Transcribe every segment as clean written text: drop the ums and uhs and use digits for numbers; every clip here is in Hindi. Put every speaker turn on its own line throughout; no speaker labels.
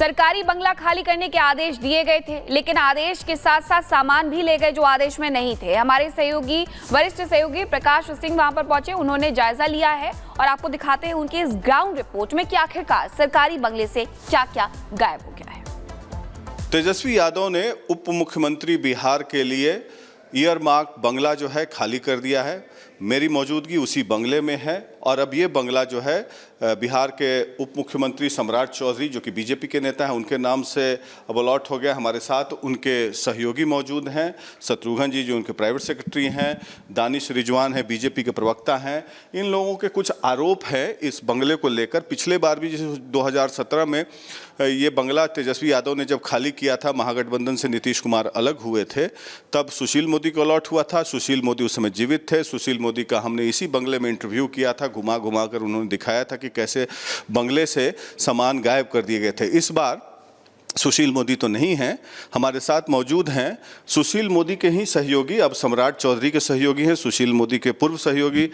सरकारी बंगला खाली करने के आदेश दिए गए थे, लेकिन आदेश के साथ साथ सामान भी ले गए जो आदेश में नहीं थे। हमारे सहयोगी, वरिष्ठ सहयोगी प्रकाश सिंह वहां पर पहुंचे, उन्होंने जायजा लिया है और आपको दिखाते हैं उनकी इस ग्राउंड रिपोर्ट में कि आखिरकार सरकारी बंगले से क्या क्या गायब हो गया है।
तेजस्वी यादव ने उप मुख्यमंत्री बिहार के लिए ईयरमार्क बंगला जो है खाली कर दिया है। मेरी मौजूदगी उसी बंगले में है और अब ये बंगला जो है बिहार के उप मुख्यमंत्री सम्राट चौधरी जो कि बीजेपी के नेता हैं उनके नाम से अब अलॉट हो गया। हमारे साथ उनके सहयोगी मौजूद हैं, शत्रुघ्न जी जो उनके प्राइवेट सेक्रेटरी हैं, दानिश रिजवान है बीजेपी के प्रवक्ता हैं। इन लोगों के कुछ आरोप है इस बंगले को लेकर। पिछले बार भी जैसे 2017 में ये बंगला तेजस्वी यादव ने जब खाली किया था, महागठबंधन से नीतीश कुमार अलग हुए थे, तब सुशील मोदी को अलॉट हुआ था। सुशील मोदी उस समय जीवित थे। सुशील मोदी का हमने इसी बंगले में इंटरव्यू किया था, घुमा घुमा कर उन्होंने दिखाया था कि कैसे बंगले से सामान गायब कर दिए गए थे। इस बार सुशील मोदी तो नहीं हैं, हमारे साथ मौजूद हैं सुशील मोदी के ही सहयोगी, अब सम्राट चौधरी के सहयोगी हैं, सुशील मोदी के पूर्व सहयोगी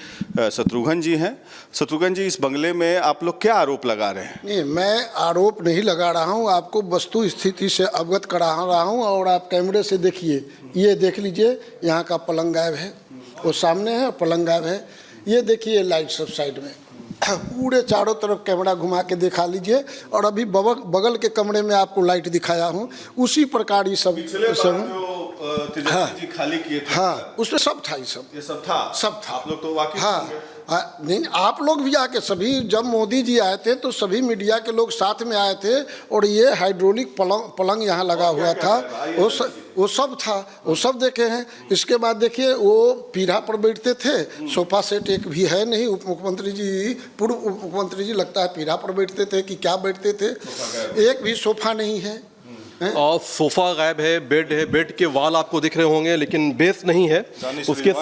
शत्रुघ्न जी हैं। शत्रुघ्न जी, इस बंगले में आप लोग क्या आरोप लगा रहे हैं?
नहीं, मैं आरोप नहीं लगा रहा हूं, आपको वस्तु स्थिति से अवगत करा रहा हूं। और आप कैमरे से देखिए, ये देख लीजिए, यहाँ का पलंग गायब है, वो सामने है, पलंग गायब है। ये देखिए लाइट सब साइड में, पूरे चारों तरफ कैमरा घुमा के दिखा लीजिए। और अभी बगल के कमरे में आपको लाइट दिखाया हूँ, उसी प्रकार ये सब
जी खाली किए थे।
हाँ, उसमें सब था, ये सब था।
आप लोग तो वाकिफ
हाँ, नहीं, आप लोग भी आके सभी, जब मोदी जी आए थे तो सभी मीडिया के लोग साथ में आए थे और ये हाइड्रोलिक पलंग यहाँ लगा हुआ था, वो सब था, वो सब देखे हैं। इसके बाद देखिए वो पीढ़ा पर बैठते थे, सोफा सेट एक भी है नहीं। उप मुख्यमंत्री जी, पूर्व उप मुख्यमंत्री जी लगता है पीढ़ा पर बैठते थे कि क्या बैठते थे, एक भी सोफा नहीं है।
और सोफा गायब है, बेड के वाल आपको दिख रहे होंगे लेकिन बेस नहीं है। उसके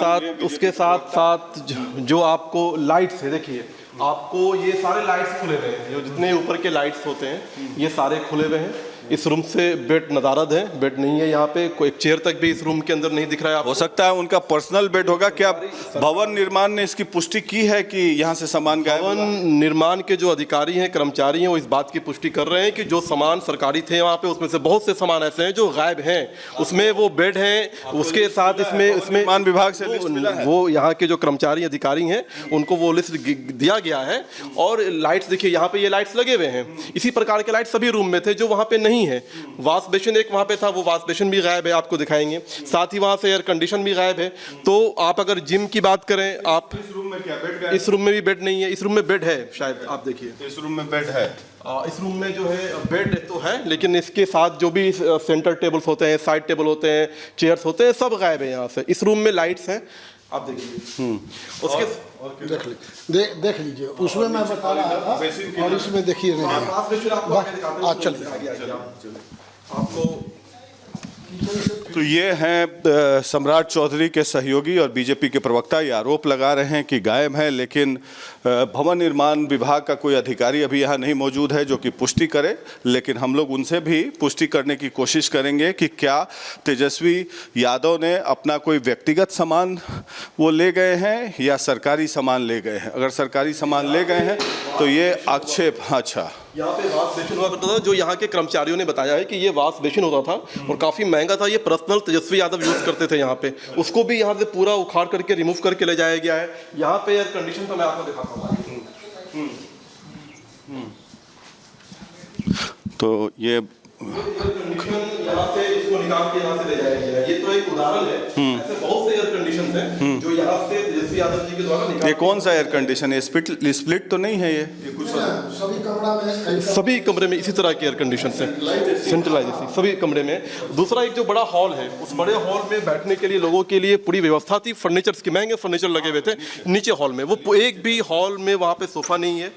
साथ जो आपको लाइट्स है, देखिए आपको ये सारे लाइट्स खुले हुए हैं, जो जितने ऊपर के लाइट्स होते हैं ये सारे खुले हुए हैं। इस रूम से बेड नदारद है, बेड नहीं है यहाँ पे, कोई चेयर तक भी इस रूम के अंदर नहीं दिख रहा है।
हो सकता है उनका पर्सनल बेड होगा। क्या भवन निर्माण ने इसकी पुष्टि की है कि यहाँ से सामान गायब?
भवन निर्माण के जो अधिकारी हैं, कर्मचारी हैं, वो इस बात की पुष्टि कर रहे हैं कि जो सामान सरकारी थे वहाँ पे, उसमें से बहुत से सामान ऐसे हैं जो गायब हैं। उसमें वो बेड हैं, उसके साथ इसमें निर्माण विभाग से वो यहाँ के जो कर्मचारी अधिकारी हैं उनको वो लिस्ट दिया गया है। और लाइट्स देखिए, यहाँ पे ये लाइट्स लगे हुए हैं, इसी प्रकार के लाइट सभी रूम में थे जो वहाँ पे नहीं है। वॉश बेसिन एक वहाँ पे था, वो वॉश बेसिन भी गायब है, आपको दिखाएंगे। साथ ही वहाँ से एयर कंडीशन भी गायब है। तो आप अगर जिम की बात करें, आप
इस रूम में क्या बेड?
इस रूम में भी बेड नहीं है, इस रूम में बेड है शायद, आप देखिए
इस रूम में बेड है।
इस रूम में जो है बेड तो है, लेकिन इसके साथ जो भी सेंटर टेबल्स होते हैं, साइड टेबल होते हैं, चेयर्स होते हैं, सब गायब है यहाँ से। इस रूम में लाइट्स हैं, आप देखिए। उसके
देख लीजिए, उसमें मैं बता रहा था और इसमें देखिए
आपको।
तो ये हैं सम्राट चौधरी के सहयोगी और बीजेपी के प्रवक्ता। ये आरोप लगा रहे हैं कि गायब है, लेकिन भवन निर्माण विभाग का कोई अधिकारी अभी यहाँ नहीं मौजूद है जो कि पुष्टि करे। लेकिन हम लोग उनसे भी पुष्टि करने की कोशिश करेंगे कि क्या तेजस्वी यादव ने अपना कोई व्यक्तिगत सामान वो ले गए हैं या सरकारी सामान ले गए हैं। अगर सरकारी सामान ले गए हैं तो ये आक्षेप। अच्छा,
यहाँ पे वॉश बेसिन हुआ करता था, जो यहाँ के कर्मचारियों ने बताया है कि ये वॉश बेसिन होता था और काफ़ी महंगा था। ये पर्सनल तेजस्वी यादव यूज़ करते थे यहाँ पे, उसको भी यहाँ से पूरा उखाड़ करके रिमूव करके ले जाया गया है। यहाँ पे एयर कंडीशन तो मैं आपको दिखाता हूँ।
तो ये
यहाँ से इसको निकाल के यहाँ से ले जाया गया है। ये तो एक उदाहरण है, ऐसे बहुत से एयर कंडीशन हैं जो यहाँ से तेजस्वी यादव जी के द्वारा निकाल।
ये कौन सा एयर कंडीशन है? स्प्लिट तो नहीं है ये कुछ?
सभी कमरे में इसी तरह के एयर कंडीशन है, सेंट्रलाइजेशन सभी कमरे में। दूसरा एक जो बड़ा हॉल है, उस बड़े हॉल में बैठने के लिए लोगों के लिए पूरी व्यवस्था थी, फर्नीचर्स के महंगे फर्नीचर लगे हुए थे नीचे हॉल में। वो एक भी हॉल में वहाँ पे सोफा नहीं है।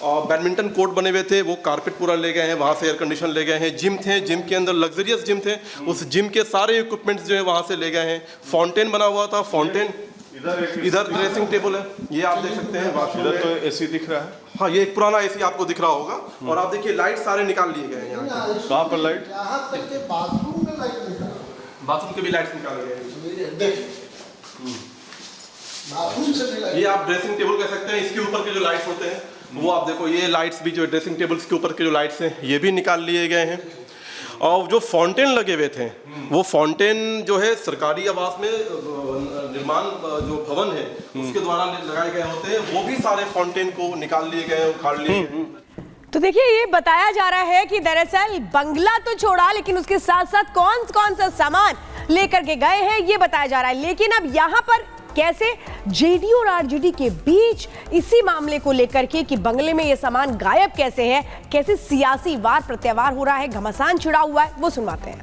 और बैडमिंटन कोर्ट बने हुए थे, वो कारपेट पूरा ले गए हैं, वहाँ से एयर कंडीशन ले गए हैं। जिम थे, जिम के अंदर लग्जरियस जिम थे, उस जिम के सारे इक्विपमेंट्स जो है वहाँ से ले गए हैं। फाउंटेन बना हुआ था, फाउंटेन इधर ड्रेसिंग टेबल है, ये आप देख सकते हैं।
इधर तो एसी दिख रहा है।
हाँ, ये एक पुराना एसी आपको दिख रहा होगा। और आप देखिए लाइट सारे निकाल लिए गए हैं यहाँ।
कहाँ पर लाइट?
बाथरूम के भी लाइट्स निकाले गए हैं। ये आप ड्रेसिंग टेबल कह सकते हैं, इसके ऊपर के जो लाइट्स होते हैं वो आप देखो, ये लाइट्स भी जो ड्रेसिंग टेबल्स के ऊपर के जो लाइट्स हैं ये भी निकाल लिए गए हैं। और जो फाउंटेन लगे हुए थे, वो फाउंटेन जो है सरकारी आवास में निर्माण जो भवन है उसके द्वारा लगाए गए होते हैं, वो भी सारे फाउंटेन को निकाल लिए गए, उखाड़ लिए गए।
तो देखिए, ये बताया जा रहा है कि दरअसल बंगला तो छोड़ा, लेकिन उसके साथ साथ कौन कौन सा सामान लेकर के गए हैं ये बताया जा रहा है। लेकिन अब यहाँ पर कैसे जेडी और आरजेडी के बीच इसी मामले को लेकर के कि बंगले में ये सामान गायब कैसे है, कैसे सियासी वार प्रत्यावार हो रहा है, घमासान छिड़ा हुआ है, वो सुनवाते हैं।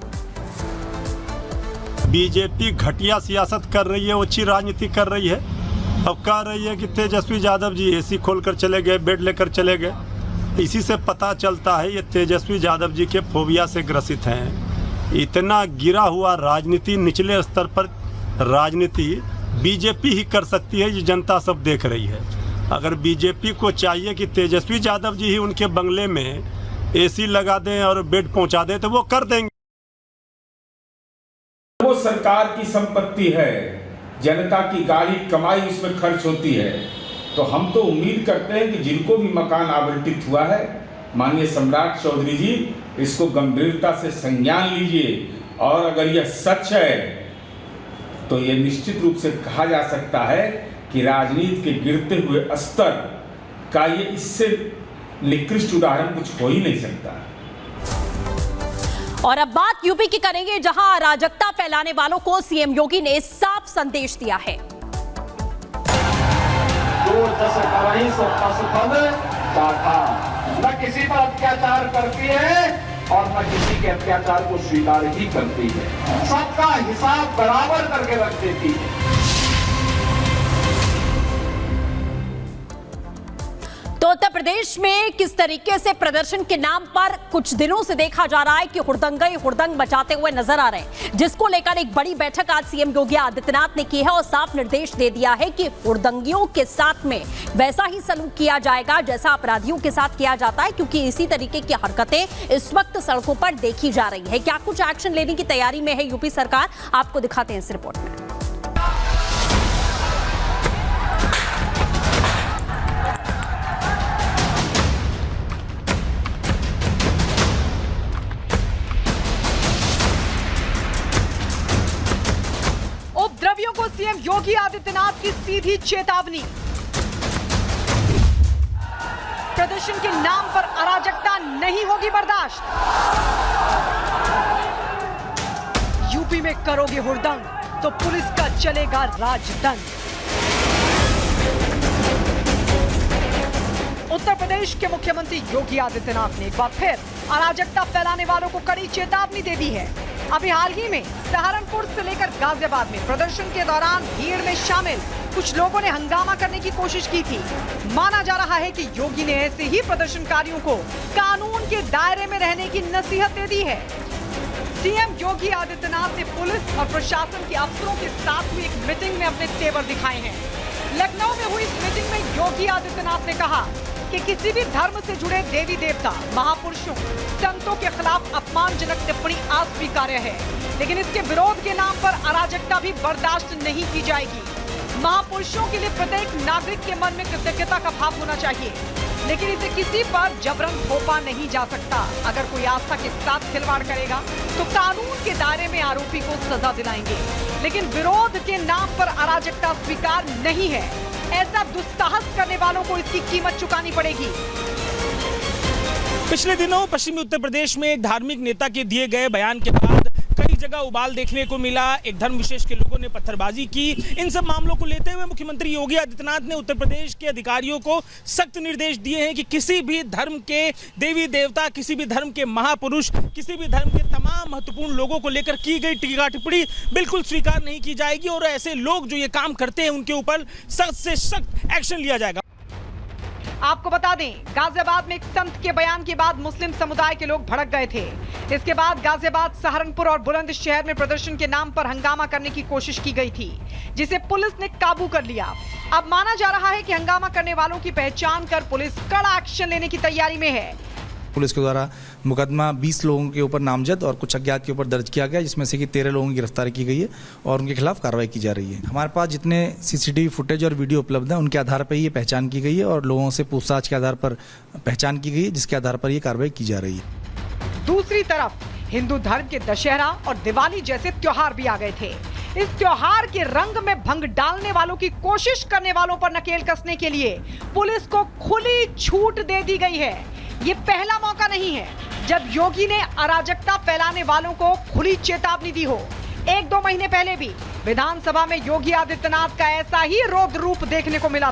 बीजेपी घटिया सियासत कर रही है, अच्छी राजनीति कर रही है। अब कह रही है कि तेजस्वी यादव जी एसी खोलकर चले गए, बेड लेकर चले गए। इसी से पता चलता है ये तेजस्वी यादव जी के फोबिया से ग्रसित हैं। इतना गिरा हुआ राजनीति, निचले स्तर पर राजनीति बीजेपी ही कर सकती है, ये जनता सब देख रही है। अगर बीजेपी को चाहिए कि तेजस्वी यादव जी ही उनके बंगले में एसी लगा दें और बेड पहुंचा दें तो वो कर देंगे।
वो सरकार की संपत्ति है, जनता की गाड़ी कमाई उसमें खर्च होती है, तो हम तो उम्मीद करते हैं कि जिनको भी मकान आवंटित हुआ है, माननीय सम्राट चौधरी जी, इसको गंभीरता से संज्ञान लीजिए। और अगर यह सच है तो यह निश्चित रूप से कहा जा सकता है कि राजनीति के गिरते हुए स्तर का ये इससे निकृष्ट उदाहरण कुछ हो ही नहीं सकता।
और अब बात यूपी की करेंगे, जहां अराजकता फैलाने वालों को सीएम योगी ने साफ संदेश दिया है।
न किसी पर अत्याचार करती है और न किसी के अत्याचार को स्वीकार ही करती है, सबका हिसाब बराबर करके रख देती है।
तो उत्तर प्रदेश में किस तरीके से प्रदर्शन के नाम पर कुछ दिनों से देखा जा रहा है कि हुड़दंग मचाते हुए नजर आ रहे हैं, जिसको लेकर एक बड़ी बैठक आज सीएम योगी आदित्यनाथ ने की है और साफ निर्देश दे दिया है कि हुड़दंगियों के साथ में वैसा ही सलूक किया जाएगा जैसा अपराधियों के साथ किया जाता है, क्योंकि इसी तरीके की हरकतें इस वक्त सड़कों पर देखी जा रही है। क्या कुछ एक्शन लेने की तैयारी में है यूपी सरकार, आपको दिखाते हैं इस रिपोर्ट में।
उपद्रवियों को सीएम योगी आदित्यनाथ की सीधी चेतावनी। प्रदर्शन के नाम पर अराजकता नहीं होगी बर्दाश्त। यूपी में करोगे हुड़दंग तो पुलिस का चलेगा राजदंड। उत्तर प्रदेश के मुख्यमंत्री योगी आदित्यनाथ ने एक बार फिर अराजकता फैलाने वालों को कड़ी चेतावनी दे दी है। अभी हाल ही में सहारनपुर से लेकर गाजियाबाद में प्रदर्शन के दौरान भीड़ में शामिल कुछ लोगों ने हंगामा करने की कोशिश की थी। माना जा रहा है कि योगी ने ऐसे ही प्रदर्शनकारियों को कानून के दायरे में रहने की नसीहत दे दी है। सीएम योगी आदित्यनाथ ने पुलिस और प्रशासन के अफसरों के साथ हुई एक मीटिंग में अपने तेवर दिखाए हैं। लखनऊ में हुई इस मीटिंग में योगी आदित्यनाथ ने कहा कि किसी भी धर्म से जुड़े देवी देवता, महापुरुषों, संतों के खिलाफ अपमानजनक टिप्पणी अस्वीकार्य है, लेकिन इसके विरोध के नाम पर अराजकता भी बर्दाश्त नहीं की जाएगी। महापुरुषों के लिए प्रत्येक नागरिक के मन में कृतज्ञता का भाव होना चाहिए, लेकिन इसे किसी पर जबरन थोपा नहीं जा सकता। अगर कोई आस्था के साथ खिलवाड़ करेगा तो कानून के दायरे में आरोपी को सजा दिलाएंगे, लेकिन विरोध के नाम पर अराजकता स्वीकार नहीं है। ऐसा दुस्साहस करने वालों को इसकी कीमत चुकानी पड़ेगी।
पिछले दिनों पश्चिमी उत्तर प्रदेश में एक धार्मिक नेता के दिए गए बयान के बाद कई जगह उबाल देखने को मिला। एक धर्म विशेष के लोगों ने पत्थरबाजी की। इन सब मामलों को लेते हुए मुख्यमंत्री योगी आदित्यनाथ ने उत्तर प्रदेश के अधिकारियों को सख्त निर्देश दिए हैं कि किसी भी धर्म के देवी देवता, किसी भी धर्म के महापुरुष, किसी भी धर्म के तमाम महत्वपूर्ण लोगों को लेकर की गई टीका टिप्पणी बिल्कुल स्वीकार नहीं की जाएगी और ऐसे लोग जो ये काम करते हैं उनके ऊपर सख्त से सख्त एक्शन लिया जाएगा।
आपको बता दें, गाजियाबाद में एक संत के बयान के बाद मुस्लिम समुदाय के लोग भड़क गए थे। इसके बाद गाजियाबाद, सहारनपुर और बुलंदशहर में प्रदर्शन के नाम पर हंगामा करने की कोशिश की गई थी, जिसे पुलिस ने काबू कर लिया। अब माना जा रहा है कि हंगामा करने वालों की पहचान कर पुलिस कड़ा एक्शन लेने की तैयारी में है।
पुलिस के द्वारा मुकदमा 20 लोगों के ऊपर नामजद और कुछ अज्ञात के ऊपर दर्ज किया गया, जिसमें से कि 13 लोगों की गिरफ्तारी की गई है और उनके खिलाफ कार्रवाई की जा रही है। हमारे पास जितने सीसीटीवी फुटेज और वीडियो उपलब्ध हैं उनके आधार पर ये पहचान की गई है और लोगों से पूछताछ के आधार पर पहचान की गई है, जिसके आधार पर ये कार्रवाई की जा रही है।
दूसरी तरफ हिंदू धर्म के दशहरा और दिवाली जैसे त्योहार भी आ गए थे। इस त्योहार के रंग में भंग डालने वालों की कोशिश करने वालों पर नकेल कसने के लिए पुलिस को खुली छूट दे दी गई है। ये पहला मौका नहीं है जब योगी ने अराजकता फैलाने वालों को खुली चेतावनी दी हो। 1-2 महीने पहले भी विधानसभा में योगी आदित्यनाथ का ऐसा ही रौद्र रूप देखने को मिला था।